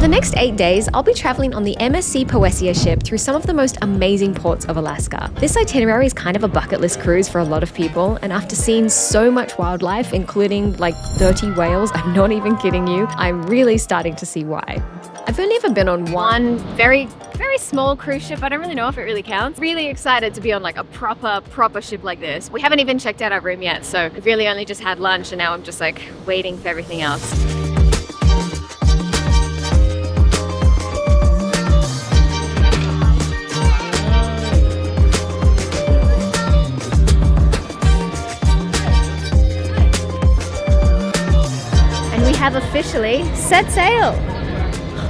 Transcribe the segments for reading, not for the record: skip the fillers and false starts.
the next 8 days, I'll be traveling on the MSC Poesia ship through some of the most amazing ports of Alaska. This itinerary is kind of a bucket list cruise for a lot of people, and after seeing so much wildlife, including like 30 whales, I'm not even kidding you, I'm really starting to see why. I've only ever been on one very small cruise ship. I don't really know if it really counts. Really excited to be on like a proper ship like this. We haven't even checked out our room yet, so we've really only just had lunch and now I'm just like waiting for everything else. And we have officially set sail.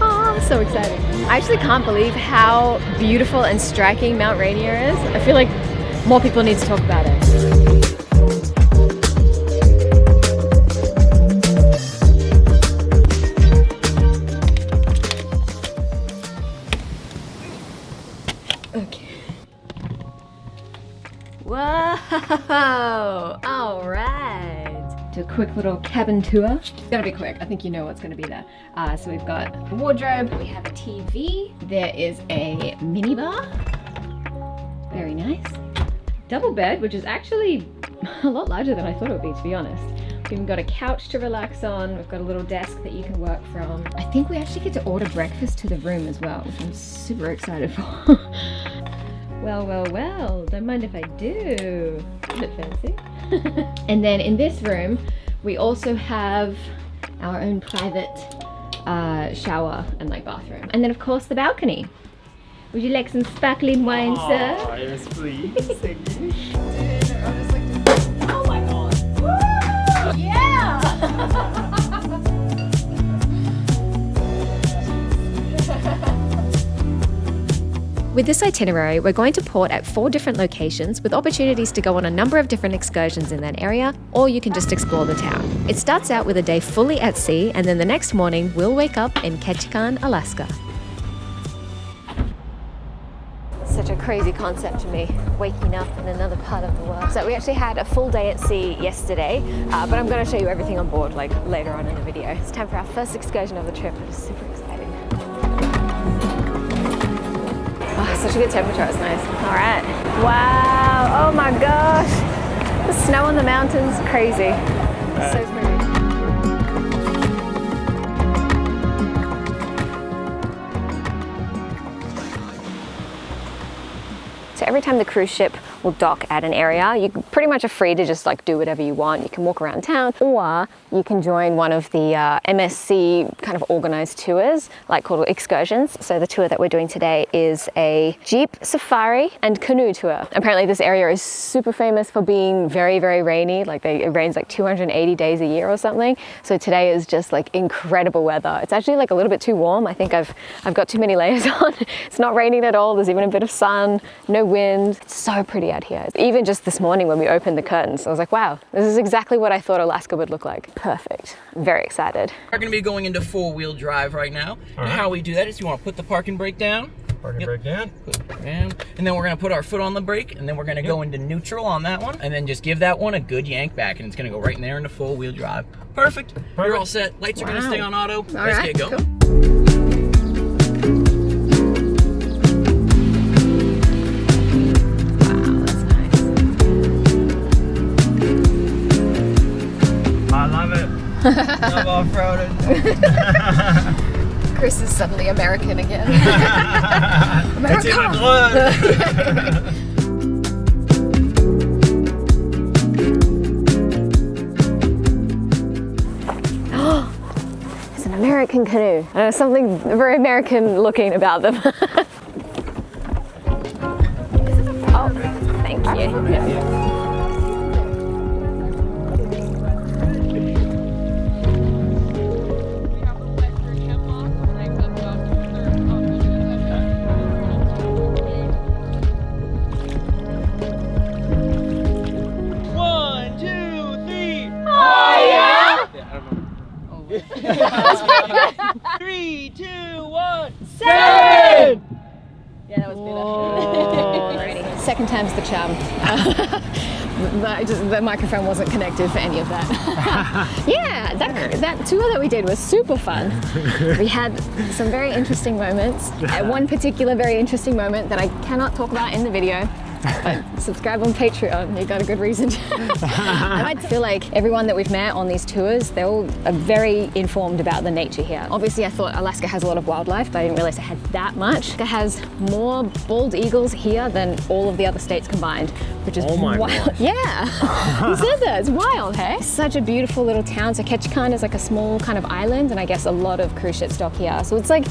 Oh, I'm so excited. I actually can't believe how beautiful and striking Mount Rainier is. I feel like more people need to talk about it. Okay. Whoa! All right. Do a quick little cabin tour. It's gonna be quick. I think you know what's gonna be there. So we've got a wardrobe, we have a TV, there is a minibar, very nice. Double bed, which is actually a lot larger than I thought it would be, to be honest. We've even got a couch to relax on, we've got a little desk that you can work from. I think we actually get to order breakfast to the room as well, which I'm super excited for. Well, don't mind if I do. A bit fancy. And then in this room, we also have our own private shower and like bathroom. And then of course the balcony. Would you like some sparkling wine, sir? Yes, please. Thank you. Oh my god! Woo! Yeah! With this itinerary, we're going to port at 4 different locations with opportunities to go on a number of different excursions in that area, or you can just explore the town. It starts out with a day fully at sea, and then the next morning we'll wake up in Ketchikan, Alaska. Such a crazy concept to me, waking up in another part of the world. So we actually had a full day at sea yesterday, but I'm going to show you everything on board like later on in the video. It's time for our first excursion of the trip, which is super exciting. Oh, such a good temperature, it's nice. All right. Wow, oh my gosh. The snow on the mountains, crazy. So pretty. So every time the cruise ship will dock at an area, you pretty much are free to just like do whatever you want. You can walk around town, or you can join one of the MSC kind of organized tours, like called excursions. So the tour that we're doing today is a Jeep safari and canoe tour. Apparently this area is super famous for being very rainy. Like it rains like 280 days a year or something. So today is just like incredible weather. It's actually like a little bit too warm. I think I've got too many layers on. It's not raining at all. There's even a bit of sun, no wind. It's so pretty out here. Even just this morning when we opened the curtains, I was like, wow, this is exactly what I thought Alaska would look like. Perfect. I'm very excited. We're going to be going into 4-wheel drive right now. And how we do that is you want to put the parking brake down. Brake down. Put it down. And then we're going to put our foot on the brake, and then we're going to go into neutral on that one, and then just give that one a good yank back, and it's going to go right in there into 4-wheel drive. Perfect. You're all set. Lights are going to stay on auto. Let's get going. Cool. Love off-roading. Chris is suddenly American again. It's in my blood. It's an American canoe. There's something very American looking about them. Oh, thank you. Three, two, one. 7! Yeah, that was better. Alrighty, second time's the charm. the microphone wasn't connected for any of that. Yeah, that tour that we did was super fun. We had some very interesting moments. One particular very interesting moment that I cannot talk about in the video. But subscribe on Patreon, you got a good reason to. I feel like everyone that we've met on these tours, they're all very informed about the nature here. Obviously I thought Alaska has a lot of wildlife, but I didn't realize it had that much. It has more bald eagles here than all of the other states combined, which is wild. Gosh. Yeah, who said that? It's wild, hey? Such a beautiful little town. So Ketchikan is like a small kind of island, and I guess a lot of cruise ships dock here. So it's like,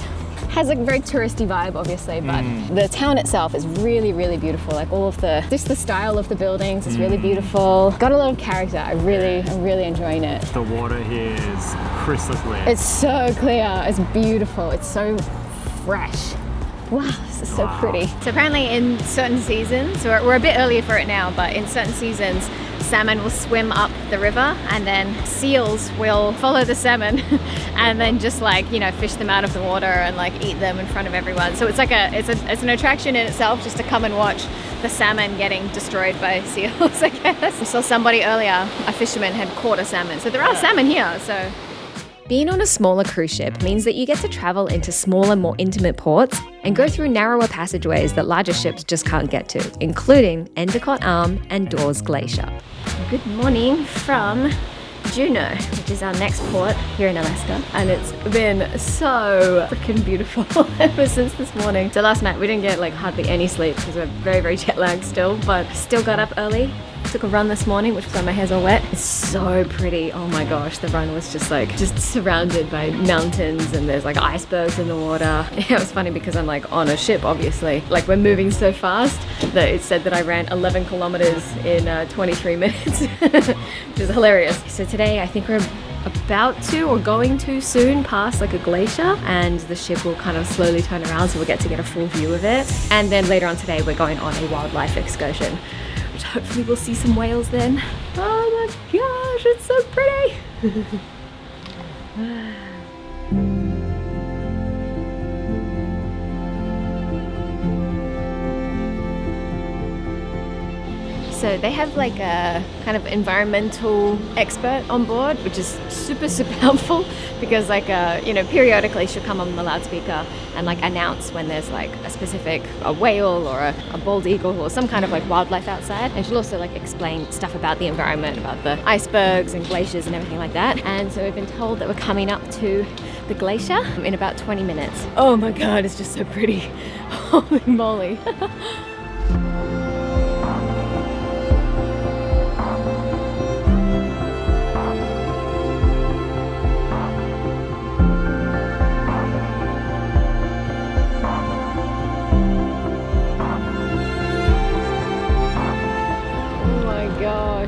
has a very touristy vibe, obviously, but the town itself is really, really beautiful. Like all of just the style of the buildings is really beautiful. Got a lot of character. I'm really enjoying it. The water here is crystal clear. It's so clear. It's beautiful. It's so fresh. Wow, this is so pretty. So apparently in certain seasons, we're a bit earlier for it now, but in certain seasons, salmon will swim up the river, and then seals will follow the salmon and then just like, you know, fish them out of the water and like eat them in front of everyone. So it's like it's an attraction in itself just to come and watch the salmon getting destroyed by seals, I guess. We saw somebody earlier, a fisherman had caught a salmon. So there are salmon here, so. Being on a smaller cruise ship means that you get to travel into smaller, more intimate ports and go through narrower passageways that larger ships just can't get to, including Endicott Arm and Dawes Glacier. Good morning from Juneau, which is our next port here in Alaska, and it's been so freaking beautiful ever since this morning. So last night we didn't get like hardly any sleep because we're very, very jet lagged still, but still got up early. Took a run this morning, which was why my hair's all wet. It's so pretty. Oh my gosh, the run was just surrounded by mountains, and there's like icebergs in the water. It was funny because I'm like on a ship, obviously. Like we're moving so fast that it said that I ran 11 kilometers in 23 minutes, which is hilarious. So today I think we're about to or going to soon pass like a glacier, and the ship will kind of slowly turn around so we'll get a full view of it. And then later on today we're going on a wildlife excursion, which hopefully we'll see some whales then. Oh my gosh, it's so pretty. So they have like a kind of environmental expert on board, which is super, super helpful because like, you know, periodically she'll come on the loudspeaker and like announce when there's like a whale or a bald eagle or some kind of like wildlife outside. And she'll also like explain stuff about the environment, about the icebergs and glaciers and everything like that. And so we've been told that we're coming up to the glacier in about 20 minutes. Oh my God, it's just so pretty. Holy moly.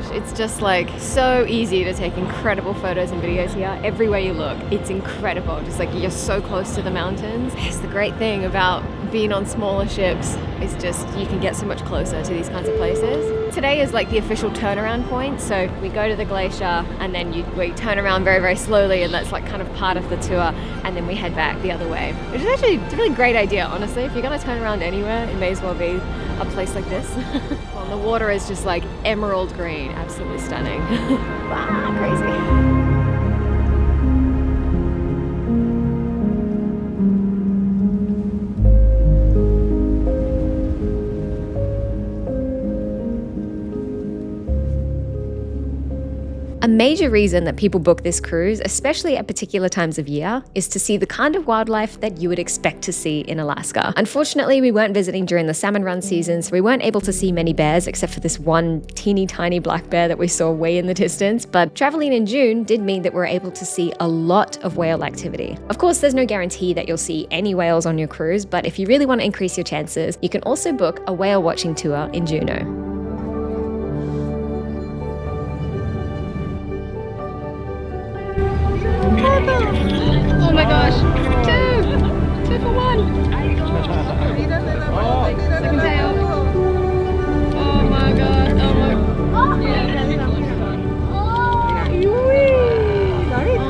It's just like so easy to take incredible photos and videos here. Everywhere you look, it's incredible. Just like you're so close to the mountains. It's the great thing about being on smaller ships is just you can get so much closer to these kinds of places. Today is like the official turnaround point. So we go to the glacier and then we turn around very, very slowly, and that's like kind of part of the tour. And then we head back the other way, which is actually a really great idea, honestly. If you're gonna turn around anywhere, it may as well be a place like this. Well, the water is just like emerald green, absolutely stunning. Wow, crazy. A major reason that people book this cruise, especially at particular times of year, is to see the kind of wildlife that you would expect to see in Alaska. Unfortunately, we weren't visiting during the salmon run season, so we weren't able to see many bears except for this one teeny tiny black bear that we saw way in the distance. But traveling in June did mean that we're able to see a lot of whale activity. Of course, there's no guarantee that you'll see any whales on your cruise, but if you really want to increase your chances, you can also book a whale watching tour in Juneau. Oh my gosh, two for one. Second tail. Oh my god, oh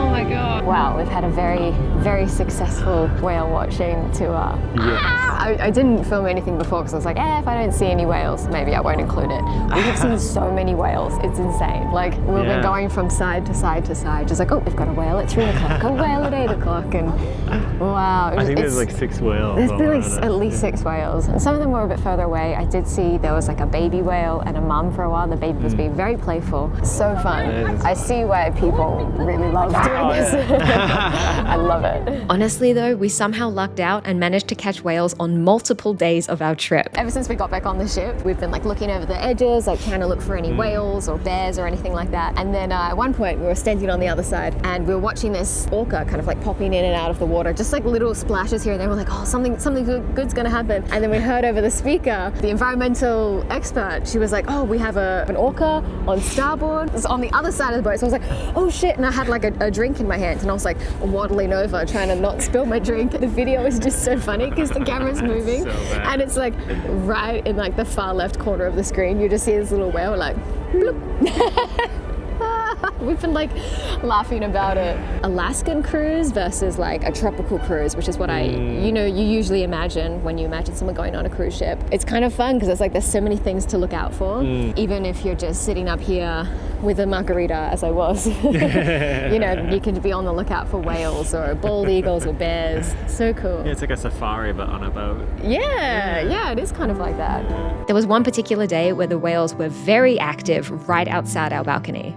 my god. Wow, we've had a very, very successful whale watching tour. Yes. I didn't film anything before because I was like, if I don't see any whales, maybe I won't include it. We have seen so many whales, it's insane. Like, we've been going from side to side to side, just like, oh, we've got a whale at 3 o'clock, a whale at 8 o'clock, and wow. I think there's like 6 whales. There's been like at least 6 whales, and some of them were a bit further away. I did see there was like a baby whale and a mum for a while. The baby was being very playful. So fun. I see why people really love doing this. I love it. Honestly though, we somehow lucked out and managed to catch whales on multiple days of our trip. Ever since we got back on the ship, we've been like looking over the edges, like trying to look for any whales or bears or anything like that. And then at one point we were standing on the other side and we were watching this orca kind of like popping in and out of the water, just like little splashes here and there. We're like, oh, something good's gonna happen. And then we heard over the speaker, the environmental expert, she was like, oh, we have an orca on starboard. It's on the other side of the boat. So I was like, oh shit. And I had like a drink in my hand and I was like waddling over trying to not spill my drink. The video is just so funny because the camera's moving and it's like right in like the far left corner of the screen. You just see this little whale like bloop. We've been like laughing about it. Alaskan Cruise versus like a tropical cruise, which is what you usually imagine when you imagine someone going on a cruise ship. It's kind of fun because it's like there's so many things to look out for. Even if you're just sitting up here with a margarita, as I was, you know, you can be on the lookout for whales or bald eagles or bears. So cool. Yeah, it's like a safari but on a boat. Yeah, it is kind of like that. There was one particular day where the whales were very active right outside our balcony.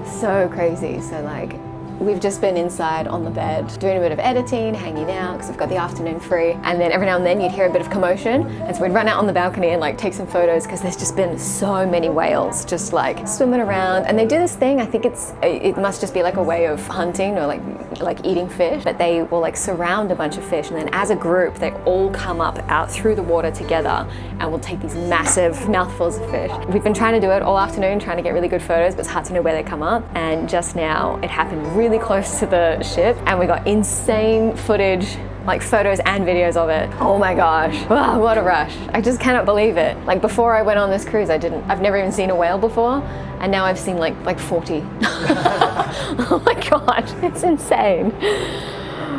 So crazy. So like we've just been inside on the bed doing a bit of editing, hanging out because we've got the afternoon free, and then every now and then you'd hear a bit of commotion and so we'd run out on the balcony and like take some photos because there's just been so many whales just like swimming around. And they do this thing, I think it must just be like a way of hunting or like eating fish, but they will like surround a bunch of fish and then as a group they all come up out through the water together and will take these massive mouthfuls of fish. We've been trying to do it all afternoon, trying to get really good photos, but it's hard to know where they come up, and just now it happened really close to the ship and we got insane footage, like photos and videos of it. Oh my gosh, wow, what a rush. I just cannot believe it. Like before I went on this cruise, I've never even seen a whale before, and now I've seen like 40. Oh my gosh, it's insane.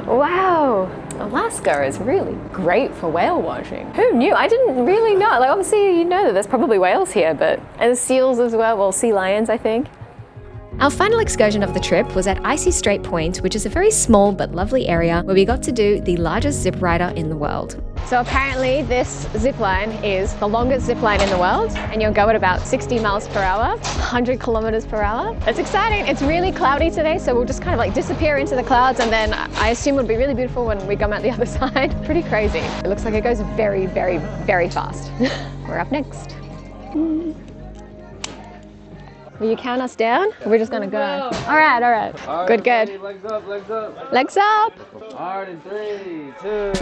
Wow. Alaska is really great for whale watching. Who knew? I didn't really know. Like obviously you know that there's probably whales here, but and seals as well sea lions, I think. Our final excursion of the trip was at Icy Strait Point, which is a very small but lovely area where we got to do the largest zip rider in the world. So apparently this zip line is the longest zip line in the world, and you'll go at about 60 miles per hour, 100 kilometers per hour. That's exciting. It's really cloudy today, so we'll just kind of like disappear into the clouds, and then I assume it'll be really beautiful when we come out the other side. Pretty crazy. It looks like it goes very, very, very fast. We're up next. Will you count us down? Or we're just gonna go. All right. Good. Legs up. Legs up. All right, in 3, 2.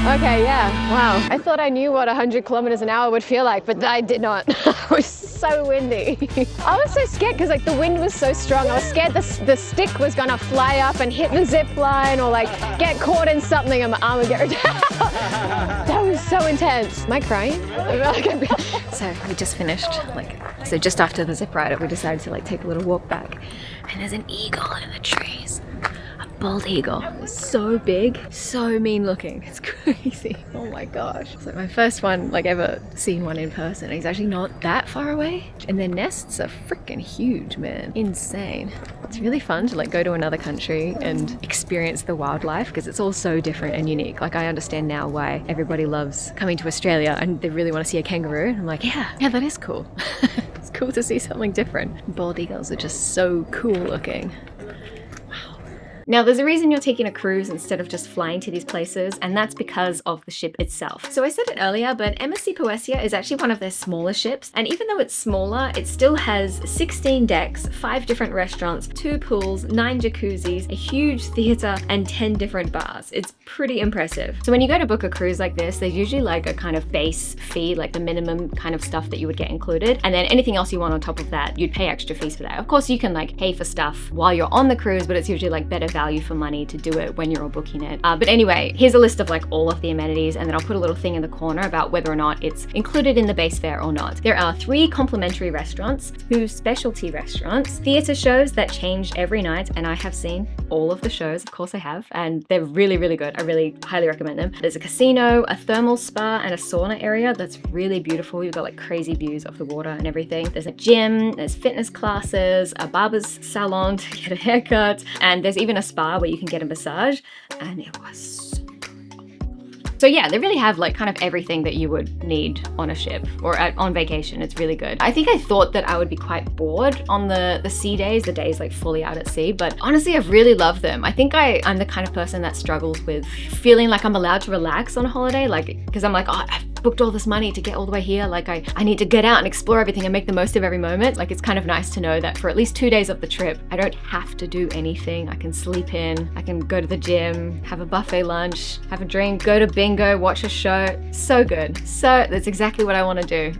Okay, yeah, wow. I thought I knew what 100 kilometers an hour would feel like, but I did not. It was so windy. I was so scared because like the wind was so strong. I was scared the stick was gonna fly up and hit the zip line or like get caught in something and my arm would get ripped out. That was so intense. Am I crying? So we just finished, so just after the zip rider, we decided to like take a little walk back, and there's an eagle in the trees. Bald eagle. It's so big, so mean looking. It's crazy. Oh my gosh. It's like my first one like ever seen one in person. He's actually not that far away. And their nests are freaking huge, man. Insane. It's really fun to like go to another country and experience the wildlife because it's all so different and unique. Like I understand now why everybody loves coming to Australia and they really want to see a kangaroo. I'm like, yeah, that is cool. It's cool to see something different. Bald eagles are just so cool looking. Now, there's a reason you're taking a cruise instead of just flying to these places, and that's because of the ship itself. So I said it earlier, but MSC Poesia is actually one of their smaller ships, and even though it's smaller, it still has 16 decks, 5 different restaurants, 2 pools, 9 jacuzzis, a huge theater, and 10 different bars. It's pretty impressive. So when you go to book a cruise like this, there's usually like a kind of base fee, like the minimum kind of stuff that you would get included, and then anything else you want on top of that, you'd pay extra fees for that. Of course, you can like pay for stuff while you're on the cruise, but it's usually like better value for money to do it when you're all booking it. But anyway, here's a list of like all of the amenities, and then I'll put a little thing in the corner about whether or not it's included in the base fare or not. There are 3 complimentary restaurants, 2 specialty restaurants, theater shows that change every night, and I have seen all of the shows, of course I have, and they're really, really good. I really highly recommend them. There's a casino, a thermal spa, and a sauna area that's really beautiful. You've got like crazy views of the water and everything. There's a gym, there's fitness classes, a barber's salon to get a haircut, and there's even a spa where you can get a massage, and it was so good. So yeah, they really have like kind of everything that you would need on a ship or on vacation. It's really good. I think I thought that I would be quite bored on the sea days, the days like fully out at sea, but honestly, I've really loved them. I think I'm the kind of person that struggles with feeling like I'm allowed to relax on a holiday, like, because I'm like, oh, I've booked all this money to get all the way here, like I need to get out and explore everything and make the most of every moment. Like, it's kind of nice to know that for at least 2 days of the trip, I don't have to do anything. I can sleep in, I can go to the gym, have a buffet lunch, have a drink, go to bingo, watch a show. So good. So that's exactly what I want to do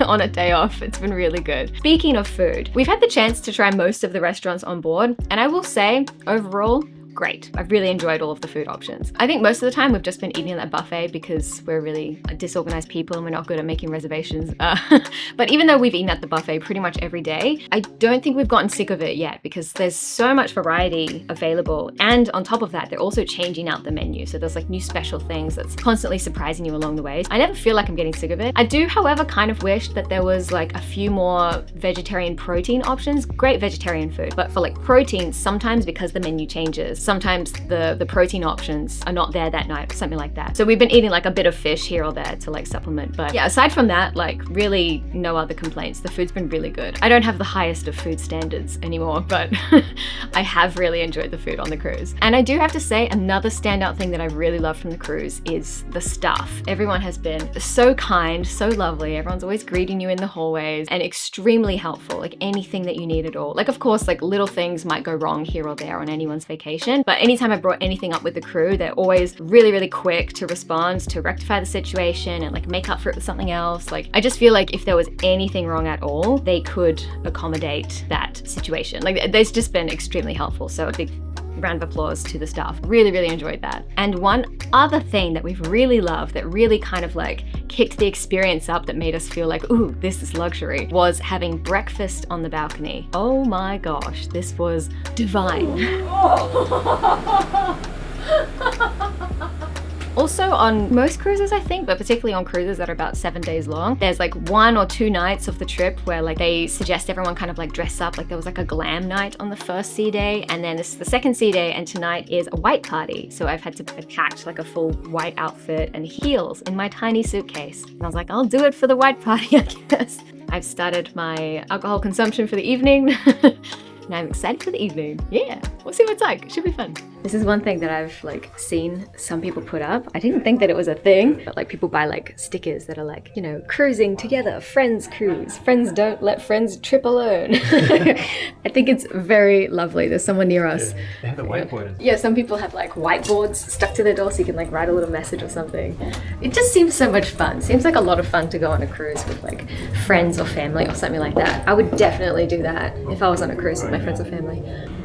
on a day off. It's been really good. Speaking of food, we've had the chance to try most of the restaurants on board, and I will say, overall, great. I've really enjoyed all of the food options. I think most of the time we've just been eating at that buffet because we're really disorganized people and we're not good at making reservations. But even though we've eaten at the buffet pretty much every day, I don't think we've gotten sick of it yet because there's so much variety available. And on top of that, they're also changing out the menu. So there's like new special things that's constantly surprising you along the way. I never feel like I'm getting sick of it. I do, however, kind of wish that there was like a few more vegetarian protein options. Great vegetarian food, but for like protein, sometimes because the menu changes, sometimes the protein options are not there that night, something like that. So we've been eating like a bit of fish here or there to like supplement. But yeah, aside from that, like really no other complaints. The food's been really good. I don't have the highest of food standards anymore, but I have really enjoyed the food on the cruise. And I do have to say, another standout thing that I really love from the cruise is the staff. Everyone has been so kind, so lovely. Everyone's always greeting you in the hallways and extremely helpful, like anything that you need at all. Like, of course, like little things might go wrong here or there on anyone's vacation, but anytime I brought anything up with the crew, they're always really, really quick to respond, to rectify the situation and like make up for it with something else. Like, I just feel like if there was anything wrong at all, they could accommodate that situation. Like, they've just been extremely helpful. So a big round of applause to the staff. Really, really enjoyed that. And one other thing that we've really loved that really kind of like kicked the experience up, that made us feel like, ooh, this is luxury, was having breakfast on the balcony. Oh my gosh, this was divine. Also on most cruises, I think, but particularly on cruises that are about 7 days long, there's like 1 or 2 nights of the trip where like they suggest everyone kind of like dress up. Like there was like a glam night on the first sea day, and then this is the second sea day, and tonight is a white party. So I've had to pack like a full white outfit and heels in my tiny suitcase. And I was like, I'll do it for the white party, I guess. I've started my alcohol consumption for the evening. And I'm excited for the evening. Yeah, we'll see what it's like. It should be fun. This is one thing that I've like seen some people put up. I didn't think that it was a thing, but like people buy like stickers that are like, you know, cruising together, friends cruise. Friends don't let friends trip alone. I think it's very lovely. There's someone near us. Yeah, they have the whiteboard. Yeah, some people have like whiteboards stuck to their door so you can like write a little message or something. It just seems so much fun. Seems like a lot of fun to go on a cruise with like friends or family or something like that. I would definitely do that if I was on a cruise with my friends or family.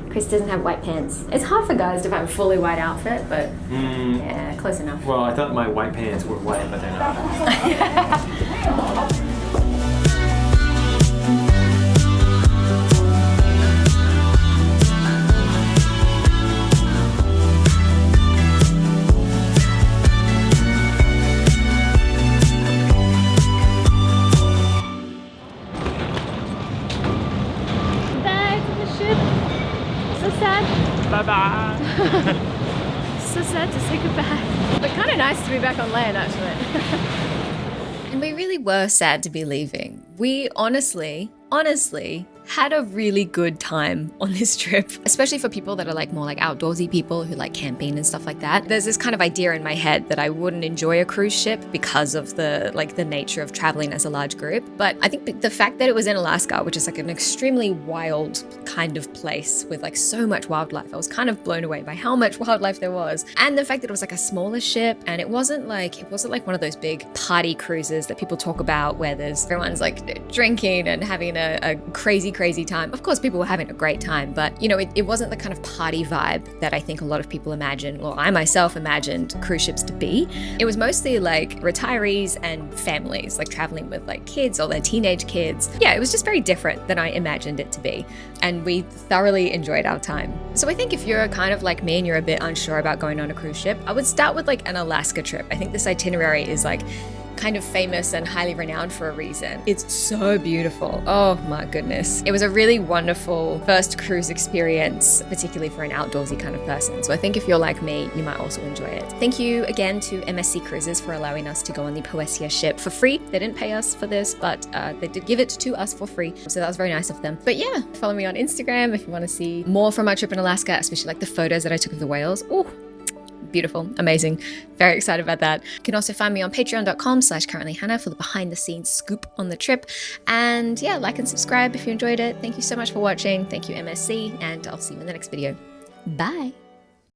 Chris doesn't have white pants. It's hard for guys to find a fully white outfit, but yeah, close enough. Well, I thought my white pants were white, but they're not. Bye-bye. So sad to say goodbye. But kind of nice to be back on land, actually. And we really were sad to be leaving. We honestly had a really good time on this trip, especially for people that are like more like outdoorsy people who like camping and stuff like that. There's this kind of idea in my head that I wouldn't enjoy a cruise ship because of the nature of traveling as a large group. But I think the fact that it was in Alaska, which is like an extremely wild kind of place with like so much wildlife, I was kind of blown away by how much wildlife there was. And the fact that it was like a smaller ship, and it wasn't like one of those big party cruises that people talk about where everyone's like drinking and having a crazy time. Of course, people were having a great time, but you know, it wasn't the kind of party vibe that I think a lot of people imagine, or I myself imagined cruise ships to be. It was mostly like retirees and families, like traveling with like kids or their teenage kids. Yeah, it was just very different than I imagined it to be. And we thoroughly enjoyed our time. So I think if you're kind of like me and you're a bit unsure about going on a cruise ship, I would start with like an Alaska trip. I think this itinerary is like kind of famous and highly renowned for a reason. It's so beautiful. Oh my goodness. It was a really wonderful first cruise experience, particularly for an outdoorsy kind of person. So I think if you're like me, you might also enjoy it. Thank you again to MSC Cruises for allowing us to go on the Poesia ship for free. They didn't pay us for this, but they did give it to us for free. So that was very nice of them. But yeah, follow me on Instagram if you want to see more from our trip in Alaska, especially like the photos that I took of the whales. Oh, beautiful, amazing, very excited about that. You can also find me on patreon.com/currentlyhannah for the behind the scenes scoop on the trip. And yeah, like and subscribe if you enjoyed it. Thank you so much for watching. Thank you, MSC, and I'll see you in the next video. Bye.